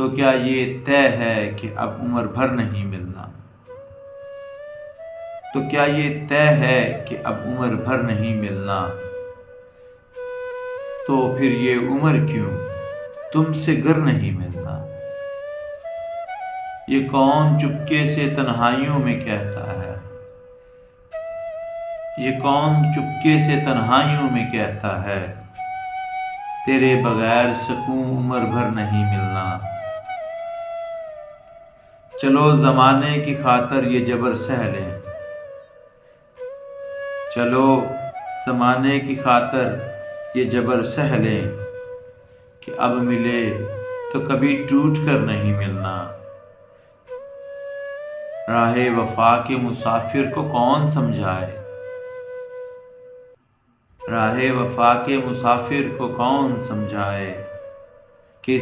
تو کیا یہ طے ہے کہ اب عمر بھر نہیں ملنا؟ تو کیا یہ طے ہے کہ اب عمر بھر نہیں ملنا؟ تو پھر یہ عمر کیوں تم سے گر نہیں ملنا؟ یہ کون چپکے سے تنہائیوں میں کہتا ہے؟ یہ کون چپکے سے تنہائیوں میں کہتا ہے تیرے بغیر سکون عمر بھر نہیں ملنا؟ چلو زمانے کی خاطر یہ جبر سہ لیں، چلو زمانے کی خاطر یہ جبر سہ لیں کہ اب ملے تو کبھی ٹوٹ کر نہیں ملنا۔ راہ وفا کے مسافر کو کون سمجھائے؟ راہ وفا کے مسافر کو کون سمجھائے کہ